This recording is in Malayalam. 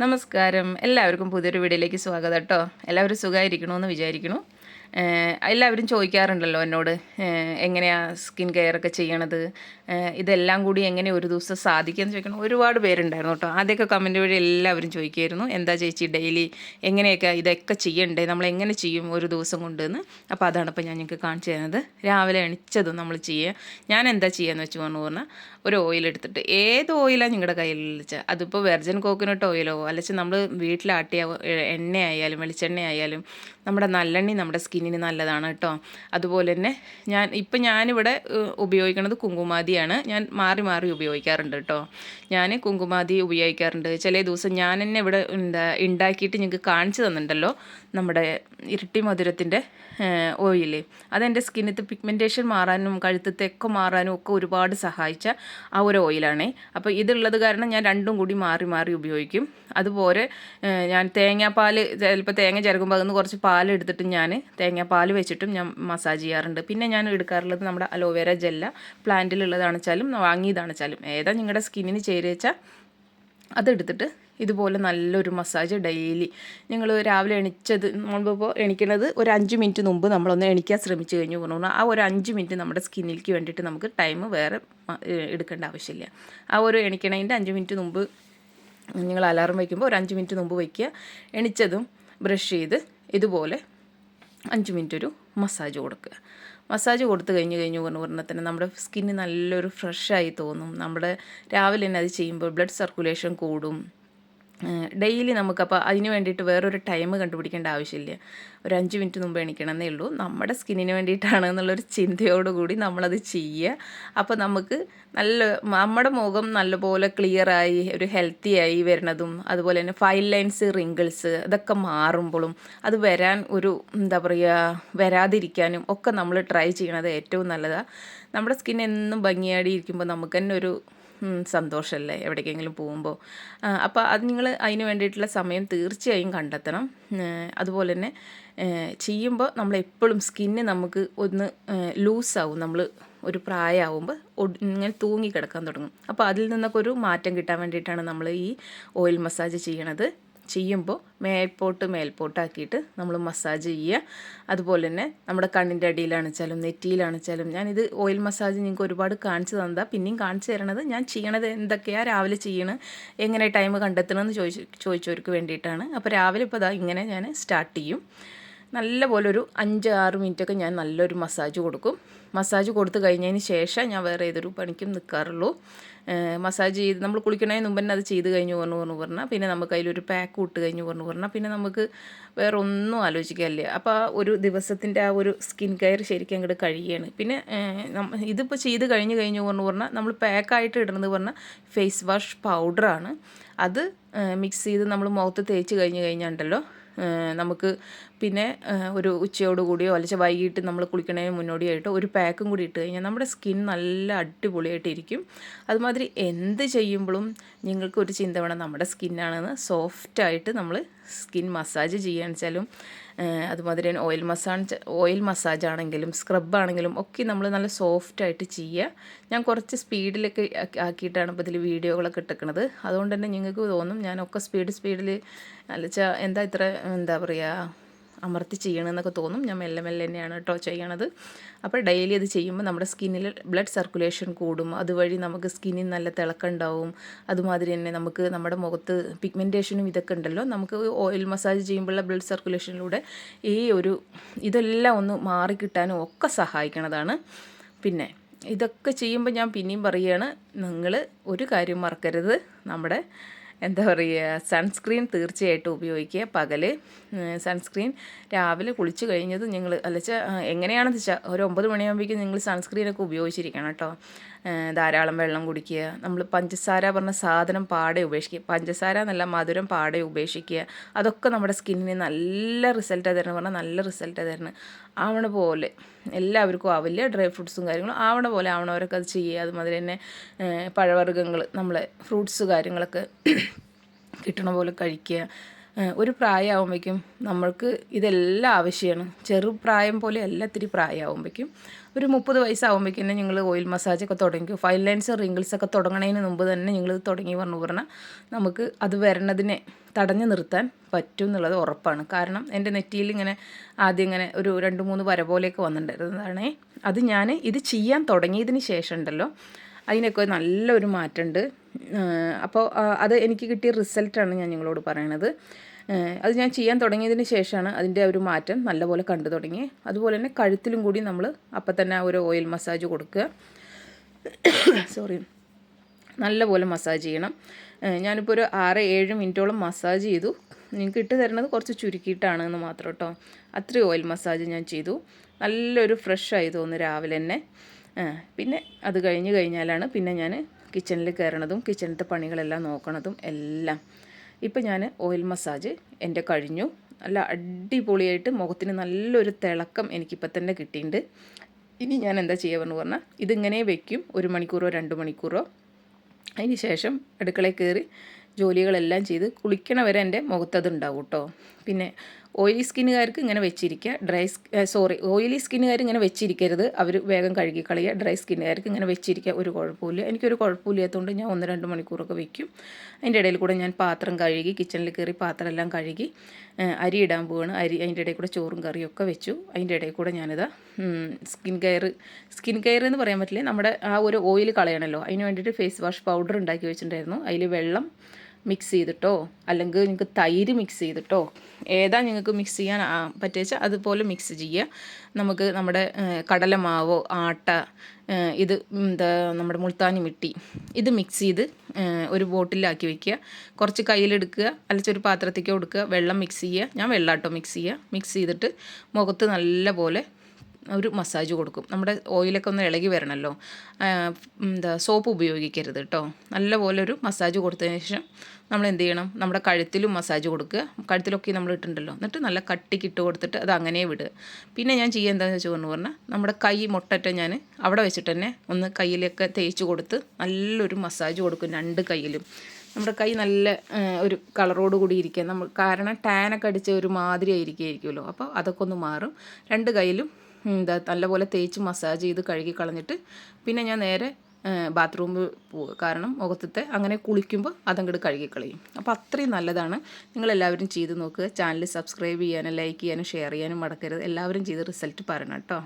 നമസ്കാരം. എല്ലാവർക്കും പുതിയൊരു വീഡിയോയിലേക്ക് സ്വാഗതം കേട്ടോ. എല്ലാവരും സുഖമായിരിക്കണമെന്ന് വിചാരിക്കുന്നു. എല്ലാവരും ചോദിക്കാറുണ്ടല്ലോ എന്നോട്, എങ്ങനെയാണ് സ്കിൻ കെയർ ഒക്കെ ചെയ്യണത്, ഇതെല്ലാം കൂടി എങ്ങനെ ഒരു ദിവസം സാധിക്കുമെന്ന് ചോദിക്കണം. ഒരുപാട് പേരുണ്ടായിരുന്നു കേട്ടോ. ആദ്യമൊക്കെ കമൻറ്റ് വഴി എല്ലാവരും ചോദിക്കുമായിരുന്നു, എന്താ ചേച്ചി ഡെയിലി എങ്ങനെയൊക്കെ ഇതൊക്കെ ചെയ്യണ്ടേ, നമ്മൾ എങ്ങനെ ചെയ്യും ഒരു ദിവസം കൊണ്ടെന്ന്. അപ്പോൾ അതാണ് ഇപ്പോൾ ഞാൻ നിങ്ങൾക്ക് കാണിച്ചു തരുന്നത്. രാവിലെ എണിച്ചതും നമ്മൾ ചെയ്യുക. ഞാൻ എന്താ ചെയ്യുകയെന്ന് വെച്ച് പറഞ്ഞാൽ, ഒരു ഓയിൽ എടുത്തിട്ട്, ഏത് ഓയിലാണ് നിങ്ങളുടെ കയ്യിൽ വെച്ചാൽ, അതിപ്പോൾ വെർജിൻ കോക്കനട്ട് ഓയിലോ അല്ലെങ്കിൽ നമ്മൾ വീട്ടിലാട്ടിയ എണ്ണ ആയാലും വെളിച്ചെണ്ണ ആയാലും, നമ്മുടെ നല്ലെണ്ണ നമ്മുടെ സ്കിന്നിന് നല്ലതാണ് കേട്ടോ. അതുപോലെ തന്നെ ഞാനിവിടെ ഉപയോഗിക്കുന്നത് കുങ്കുമാതിയാണ്. ഞാൻ മാറി മാറി ഉപയോഗിക്കാറുണ്ട് കേട്ടോ. ഞാൻ കുങ്കുമാതി ഉപയോഗിക്കാറുണ്ട്. ചില ദിവസം ഞാൻ തന്നെ ഇവിടെ ഉണ്ടാക്കിയിട്ട് നിങ്ങൾക്ക് കാണിച്ചു തന്നിട്ടുണ്ടല്ലോ, നമ്മുടെ ഇരട്ടി മധുരത്തിൻ്റെ ഓയിൽ. അതെൻ്റെ സ്കിന്നത്തെ പിഗ്മെൻറ്റേഷൻ മാറാനും കഴുത്തത്തെയൊക്കെ മാറാനും ഒക്കെ ഒരുപാട് സഹായിച്ച ആ ഒരു ഓയിലാണേ. അപ്പോൾ ഇതുള്ളത് കാരണം ഞാൻ രണ്ടും കൂടി മാറി മാറി ഉപയോഗിക്കും. അതുപോലെ ഞാൻ തേങ്ങാപ്പാൽ, ചിലപ്പോൾ തേങ്ങ ചിരകുമ്പോൾ അതിന് കുറച്ച് പാലെടുത്തിട്ട് ഞാൻ തേങ്ങാപ്പാൽ വെച്ചിട്ടും ഞാൻ മസാജ് ചെയ്യാറുണ്ട്. പിന്നെ ഞാൻ എടുക്കാറുള്ളത് നമ്മുടെ അലോവേര ജെല്ല, പ്ലാന്റിലുള്ളതാണെച്ചാലും വാങ്ങിയതാണെച്ചാലും ഏതാ നിങ്ങളുടെ സ്കിന്നിന് ചേരുവെച്ചാൽ അതെടുത്തിട്ട് ഇതുപോലെ നല്ലൊരു മസാജ് ഡെയിലി നിങ്ങൾ രാവിലെ നമ്മളിപ്പോൾ എണിക്കുന്നത് ഒരു 5 മിനിറ്റ് മുമ്പ് നമ്മളൊന്ന് എണിക്കാൻ ശ്രമിച്ചു കഴിഞ്ഞു പറഞ്ഞാൽ ആ ഒരു 5 മിനിറ്റ് നമ്മുടെ സ്കിന്നിലേക്ക് വേണ്ടിയിട്ട് നമുക്ക് ടൈം വേറെ എടുക്കേണ്ട ആവശ്യമില്ല. ആ ഒരു എണിക്കണതിൻ്റെ 5 മിനിറ്റ് മുമ്പ് നിങ്ങൾ അലാറം വയ്ക്കുമ്പോൾ ഒരു 5 മിനിറ്റ് മുമ്പ് വയ്ക്കുക. എണിച്ചതും ബ്രഷ് ചെയ്ത് ഇതുപോലെ 5 മിനിറ്റ് ഒരു മസാജ് കൊടുക്കുക. മസാജ് കൊടുത്ത് കഴിഞ്ഞ് പറഞ്ഞാൽ തന്നെ നമ്മുടെ സ്കിന്ന് നല്ലൊരു ഫ്രഷായി തോന്നും. നമ്മുടെ രാവിലെ തന്നെ അത് ചെയ്യുമ്പോൾ ബ്ലഡ് സർക്കുലേഷൻ കൂടും. ഡെയിലി നമുക്കപ്പോൾ അതിന് വേണ്ടിയിട്ട് വേറൊരു ടൈം കണ്ടുപിടിക്കേണ്ട ആവശ്യമില്ല. ഒരു 5 മിനിറ്റ് മുമ്പ് എണിക്കണമെന്നേ ഉള്ളൂ. നമ്മുടെ സ്കിന്നിന് വേണ്ടിയിട്ടാണ് എന്നുള്ളൊരു ചിന്തയോടുകൂടി നമ്മളത് ചെയ്യുക. അപ്പോൾ നമുക്ക് നമ്മുടെ മുഖം നല്ലപോലെ ക്ലിയറായി ഒരു ഹെൽത്തി ആയി വരുന്നതും, അതുപോലെ തന്നെ ഫൈൻ ലൈൻസ്, റിങ്കിൾസ് ഇതൊക്കെ മാറുമ്പോഴും അത് വരാൻ എന്താ പറയുക, വരാതിരിക്കാനും ഒക്കെ നമ്മൾ ട്രൈ ചെയ്യണത് ഏറ്റവും നല്ലതാണ്. നമ്മുടെ സ്കിൻ എന്നും ഭംഗിയാടി ഇരിക്കുമ്പോൾ നമുക്ക് തന്നെ ഒരു സന്തോഷമല്ലേ എവിടേക്കെങ്കിലും പോകുമ്പോൾ. അപ്പോൾ അത് നിങ്ങൾ അതിന് വേണ്ടിയിട്ടുള്ള സമയം തീർച്ചയായും കണ്ടെത്തണം. അതുപോലെ തന്നെ ചെയ്യുമ്പോൾ നമ്മളെപ്പോഴും സ്കിന്ന് നമുക്ക് ഒന്ന് ലൂസാവും. നമ്മൾ ഒരു പ്രായമാകുമ്പോൾ ഇങ്ങനെ തൂങ്ങിക്കിടക്കാൻ തുടങ്ങും. അപ്പോൾ അതിൽ നിന്നൊക്കെ ഒരു മാറ്റം കിട്ടാൻ വേണ്ടിയിട്ടാണ് നമ്മൾ ഈ ഓയിൽ മസാജ് ചെയ്യണത്. ചെയ്യുമ്പോൾ മേൽപോട്ടാക്കിയിട്ട് നമ്മൾ മസാജ് ചെയ്യുക. അതുപോലെ തന്നെ നമ്മുടെ കണ്ണിൻ്റെ അടിയിലാണെച്ചാലും നെറ്റിയിലാണെച്ചാലും, ഞാനിത് ഓയിൽ മസാജ് നിങ്ങൾക്ക് ഒരുപാട് കാണിച്ചു തന്നതാണ്. പിന്നെയും കാണിച്ചു തരണത് ഞാൻ ചെയ്യണത് എന്തൊക്കെയാണ്, രാവിലെ ചെയ്യണം, എങ്ങനെ ടൈം കണ്ടെത്തണമെന്ന് ചോദിച്ചവർക്ക് വേണ്ടിയിട്ടാണ്. അപ്പോൾ രാവിലെ ഇപ്പോൾ ഇങ്ങനെ ഞാൻ സ്റ്റാർട്ട് ചെയ്യും. നല്ലപോലെ ഒരു 5-6 മിനിറ്റൊക്കെ ഞാൻ നല്ലൊരു മസാജ് കൊടുക്കും. മസാജ് കൊടുത്ത് കഴിഞ്ഞതിന് ശേഷം ഞാൻ വേറെ ഏതൊരു പണിക്കും നിൽക്കാറുള്ളൂ. മസാജ് ചെയ്ത് നമ്മൾ കുളിക്കണതിന് മുമ്പ് തന്നെ അത് ചെയ്ത് കഴിഞ്ഞു പറഞ്ഞാൽ പിന്നെ നമുക്ക് അതിലൊരു പാക്ക് ഇട്ട് കഴിഞ്ഞു പറഞ്ഞാൽ പിന്നെ നമുക്ക് വേറെ ഒന്നും ആലോചിക്കാനില്ല. അപ്പോൾ ആ ഒരു ദിവസത്തിൻ്റെ ആ ഒരു സ്കിൻ കെയർ ശരിക്കും അങ്ങോട്ട് കഴിയുകയാണ്. പിന്നെ ഇതിപ്പോൾ ചെയ്ത് കഴിഞ്ഞു പറഞ്ഞാൽ നമ്മൾ പാക്കായിട്ട് ഇടുന്നത് പറഞ്ഞാൽ ഫേസ് വാഷ് പൗഡറാണ്. അത് മിക്സ് ചെയ്ത് നമ്മൾ മുഖത്ത് തേച്ച് കഴിഞ്ഞാണ്ടല്ലോ, നമുക്ക് പിന്നെ ഒരു ഉച്ചയോട് കൂടിയോ അല്ലെങ്കിൽ വൈകിട്ട് നമ്മൾ കുളിക്കണതിന് മുന്നോടിയായിട്ടോ ഒരു പാക്കും കൂടി ഇട്ട് കഴിഞ്ഞാൽ നമ്മുടെ സ്കിൻ നല്ല അടിപൊളിയായിട്ടിരിക്കും. അതുമാതിരി എന്ത് ചെയ്യുമ്പോഴും നിങ്ങൾക്കൊരു ചിന്ത വേണം, നമ്മുടെ സ്കിന്നാണെന്ന് സോഫ്റ്റായിട്ട് നമ്മൾ സ്കിൻ മസാജ് ചെയ്യാന്ന് വെച്ചാലും, അതുമാതിരി തന്നെ ഓയിൽ മസാജ് ആണെങ്കിലും സ്ക്രബാണെങ്കിലും ഒക്കെ നമ്മൾ നല്ല സോഫ്റ്റായിട്ട് ചെയ്യുക. ഞാൻ കുറച്ച് സ്പീഡിലൊക്കെ ആക്കിയിട്ടാണ് ഇപ്പോൾ ഇതിൽ വീഡിയോകളൊക്കെ ഇട്ടിരിക്കുന്നത്. അതുകൊണ്ട് തന്നെ നിങ്ങൾക്ക് തോന്നും ഞാനൊക്കെ സ്പീഡിൽ എന്താ പറയുക, അമർത്തി ചെയ്യണമെന്നൊക്കെ തോന്നും. ഞാൻ മെല്ലെ തന്നെയാണ് കേട്ടോ ചെയ്യണത്. അപ്പോൾ ഡെയിലി അത് ചെയ്യുമ്പോൾ നമ്മുടെ സ്കിന്നിൽ ബ്ലഡ് സർക്കുലേഷൻ കൂടും. അതുവഴി നമുക്ക് സ്കിന്നിന് നല്ല തിളക്കമുണ്ടാവും. അതുമാതിരി തന്നെ നമുക്ക് നമ്മുടെ മുഖത്ത് പിഗ്മെൻറ്റേഷനും ഇതൊക്കെ ഉണ്ടല്ലോ, നമുക്ക് ഓയിൽ മസാജ് ചെയ്യുമ്പോഴുള്ള ബ്ലഡ് സർക്കുലേഷനിലൂടെ ഇതെല്ലാം ഒന്ന് മാറിക്കിട്ടാനും ഒക്കെ സഹായിക്കണതാണ്. പിന്നെ ഇതൊക്കെ ചെയ്യുമ്പോൾ ഞാൻ പിന്നെയും പറയുകയാണ്, നിങ്ങൾ ഒരു കാര്യം മറക്കരുത്, നമ്മുടെ എന്താ പറയുക, സൺസ്ക്രീൻ തീർച്ചയായിട്ടും ഉപയോഗിക്കുക. പകൽ സൺസ്ക്രീൻ രാവിലെ കുളിച്ച് കഴിഞ്ഞത് നിങ്ങൾ എങ്ങനെയാണെന്ന് വെച്ചാൽ ഒരു 9 മണിയാകുമ്പോഴേക്കും നിങ്ങൾ സൺസ്ക്രീനൊക്കെ ഉപയോഗിച്ചിരിക്കണം കേട്ടോ. ധാരാളം വെള്ളം കുടിക്കുക. നമ്മൾ പഞ്ചസാര പറഞ്ഞ സാധനം പാടെ ഉപേക്ഷിക്കുക. പഞ്ചസാര എന്നല്ല, മധുരം പാടെ ഉപേക്ഷിക്കുക. അതൊക്കെ നമ്മുടെ സ്കിന്നിന് നല്ല റിസൾട്ടാണ് തരണം പറഞ്ഞാൽ നല്ല റിസൾട്ടാണ് തരണം. ആവണ പോലെ എല്ലാവർക്കും ആവില്ല, ഡ്രൈ ഫ്രൂട്ട്സും കാര്യങ്ങളും ആവണ പോലെ ആവണവരൊക്കെ അത് ചെയ്യുക. അതുമാതിരി തന്നെ പഴവർഗ്ഗങ്ങൾ, നമ്മളെ ഫ്രൂട്ട്സ് കാര്യങ്ങളൊക്കെ കിട്ടണ പോലെ കഴിക്കുക. ഒരു പ്രായമാകുമ്പോഴേക്കും നമ്മൾക്ക് ഇതെല്ലാം ആവശ്യമാണ്. ചെറുപ്രായം പോലെ അല്ല, ഇത്തിരി പ്രായമാകുമ്പോഴേക്കും ഒരു 30 വയസ്സാകുമ്പോഴേക്കും തന്നെ നിങ്ങൾ ഓയിൽ മസാജൊക്കെ തുടങ്ങി, ഫൈൻ ലൈൻസ് റിങ്കിൾസൊക്കെ തുടങ്ങണതിന് മുമ്പ് തന്നെ നിങ്ങൾ തുടങ്ങി പറഞ്ഞാൽ നമുക്ക് അത് വരണതിനെ തടഞ്ഞു നിർത്താൻ പറ്റും എന്നുള്ളത് ഉറപ്പാണ്. കാരണം എൻ്റെ നെറ്റിയിൽ ഇങ്ങനെ ആദ്യം ഇങ്ങനെ ഒരു 2-3 വര പോലെയൊക്കെ വന്നിട്ടുണ്ടായിരുന്നതാണേ. അത് ഞാൻ ഇത് ചെയ്യാൻ തുടങ്ങിയതിന് ശേഷം ഉണ്ടല്ലോ അതിനൊക്കെ നല്ലൊരു മാറ്റമുണ്ട്. അപ്പോൾ അത് എനിക്ക് കിട്ടിയ റിസൾട്ടാണ് ഞാൻ നിങ്ങളോട് പറയണത്. അത് ഞാൻ ചെയ്യാൻ തുടങ്ങിയതിന് ശേഷമാണ് അതിൻ്റെ ഒരു മാറ്റം നല്ലപോലെ കണ്ടു തുടങ്ങി. അതുപോലെ തന്നെ കഴുത്തിലും കൂടി നമ്മൾ അപ്പം തന്നെ ഒരു ഓയിൽ മസാജ് കൊടുക്കുക. സോറി, നല്ലപോലെ മസാജ് ചെയ്യണം. ഞാനിപ്പോൾ ഒരു 6-7 മിനിറ്റോളം മസാജ് ചെയ്തു. നിങ്ങൾക്ക് ഇട്ട് തരുന്നത് കുറച്ച് ചുരുക്കിയിട്ടാണ് എന്ന് മാത്രം കേട്ടോ. അത്രയും ഓയിൽ മസാജ് ഞാൻ ചെയ്തു. നല്ലൊരു ഫ്രഷായി തോന്നുന്നു രാവിലെ തന്നെ. പിന്നെ അത് കഴിഞ്ഞാലാണ് പിന്നെ ഞാൻ കിച്ചണിൽ കയറണതും കിച്ചണിലത്തെ പണികളെല്ലാം നോക്കണതും എല്ലാം. ഇപ്പം ഞാൻ ഓയിൽ മസാജ് എൻ്റെ കഴിഞ്ഞു. നല്ല അടിപൊളിയായിട്ട് മുഖത്തിന് നല്ലൊരു തിളക്കം എനിക്കിപ്പോൾ തന്നെ കിട്ടിയിട്ടുണ്ട്. ഇനി ഞാൻ എന്താ ചെയ്യുക പറഞ്ഞാൽ ഇതിങ്ങനെ വെക്കും 1 മണിക്കൂറോ 2 മണിക്കൂറോ. അതിന് ശേഷം അടുക്കളയിൽ കയറി ജോലികളെല്ലാം ചെയ്ത് കുളിക്കണ വരെ എൻ്റെ മുഖത്തത് ഉണ്ടാവും കേട്ടോ. പിന്നെ ഓയിലി സ്കിന്നുകാർക്ക് ഇങ്ങനെ വെച്ചിരിക്കുക, ഓയിലി സ്കിന്നുകാർ ഇങ്ങനെ വെച്ചിരിക്കരുത്, അവർ വേഗം കഴുകി കളയുക. ഡ്രൈ സ്കിന്നുകാർക്ക് ഇങ്ങനെ വെച്ചിരിക്കുക, ഒരു കുഴപ്പമില്ല. എനിക്കൊരു കുഴപ്പമില്ലാത്തതുകൊണ്ട് ഞാൻ 1-2 മണിക്കൂറൊക്കെ വെക്കും. അതിൻ്റെ ഇടയിൽ കൂടെ ഞാൻ പാത്രം കഴുകി, കിച്ചണിൽ കയറി പാത്രമെല്ലാം കഴുകി അരി ഇടാൻ പോവാണ്. അതിൻ്റെ ഇടയിൽ കൂടെ ചോറും കറിയൊക്കെ വെച്ചു. അതിൻ്റെ ഇടയിൽ കൂടെ ഞാനിതാ സ്കിൻ കെയർ എന്ന് പറയാൻ പറ്റില്ല, നമ്മുടെ ആ ഒരു ഓയിൽ കളയണമല്ലോ, അതിന് വേണ്ടിയിട്ട് ഫേസ് വാഷ് പൗഡർ ഉണ്ടാക്കി വെച്ചിട്ടുണ്ടായിരുന്നു. അതിൽ വെള്ളം മിക്സ് ചെയ്തിട്ടോ അല്ലെങ്കിൽ നിങ്ങൾക്ക് തൈര് മിക്സ് ചെയ്തിട്ടോ ഏതാ നിങ്ങൾക്ക് മിക്സ് ചെയ്യാൻ പറ്റുക അതുപോലെ മിക്സ് ചെയ്യുക. നമുക്ക് നമ്മുടെ കടലമാവോ ആട്ട ഇത് നമ്മുടെ മുൾത്താനി മിട്ടി ഇത് മിക്സ് ചെയ്ത് ഒരു ബോട്ടിലാക്കി വയ്ക്കുക. കുറച്ച് കയ്യിലെടുക്കുക, അല്ലെങ്കിൽ ഒരു പാത്രത്തേക്ക് കൊടുക്കുക, വെള്ളം മിക്സ് ചെയ്യുക. ഞാൻ വെള്ളാട്ടോ മിക്സ് ചെയ്തിട്ട് മുഖത്ത് നല്ല പോലെ ഒരു മസാജ് കൊടുക്കും. നമ്മുടെ ഓയിലൊക്കെ ഒന്ന് ഇളകി വരണമല്ലോ, സോപ്പ് ഉപയോഗിക്കരുത് കേട്ടോ. നല്ലപോലെ ഒരു മസാജ് കൊടുത്തതിന് ശേഷം നമ്മൾ എന്ത് ചെയ്യണം, നമ്മുടെ കഴുത്തിലും മസാജ് കൊടുക്കുക. കഴുത്തിലൊക്കെ നമ്മൾ ഇട്ടുണ്ടല്ലോ, എന്നിട്ട് നല്ല കട്ടിക്ക് ഇട്ട് കൊടുത്തിട്ട് അത് അങ്ങനെ വിടുക. പിന്നെ ഞാൻ ചെയ്യുക എന്താണെന്ന് വെച്ച് പറഞ്ഞാൽ നമ്മുടെ കൈ മുട്ടറ്റ ഞാൻ അവിടെ വെച്ചിട്ട് തന്നെ ഒന്ന് കയ്യിലൊക്കെ തേച്ച് കൊടുത്ത് നല്ലൊരു മസാജ് കൊടുക്കും 2 കൈയിലും. നമ്മുടെ കൈ നല്ല ഒരു കളറോട് കൂടി ഇരിക്കുക, കാരണം ടാനൊക്കെ അടിച്ച ഒരു മാതിരി ആയിരിക്കുമല്ലോ, അപ്പോൾ അതൊക്കെ ഒന്ന് മാറും. 2 കൈയിലും നല്ലപോലെ തേച്ച് മസാജ് ചെയ്ത് കഴുകി കളഞ്ഞിട്ട് പിന്നെ ഞാൻ നേരെ ബാത്റൂമിൽ പോകുക. കാരണം മുഖത്തെ അങ്ങനെ കുളിക്കുമ്പോൾ അതങ്ങോട്ട് കഴുകിക്കളയും. അപ്പോൾ അത്രയും നല്ലതാണ്. നിങ്ങളെല്ലാവരും ചെയ്ത് നോക്കുക. ചാനൽ സബ്സ്ക്രൈബ് ചെയ്യാനും ലൈക്ക് ചെയ്യാനും ഷെയർ ചെയ്യാനും മറക്കരുത്. എല്ലാവരും ചെയ്ത് റിസൾട്ട് പറയണം കേട്ടോ.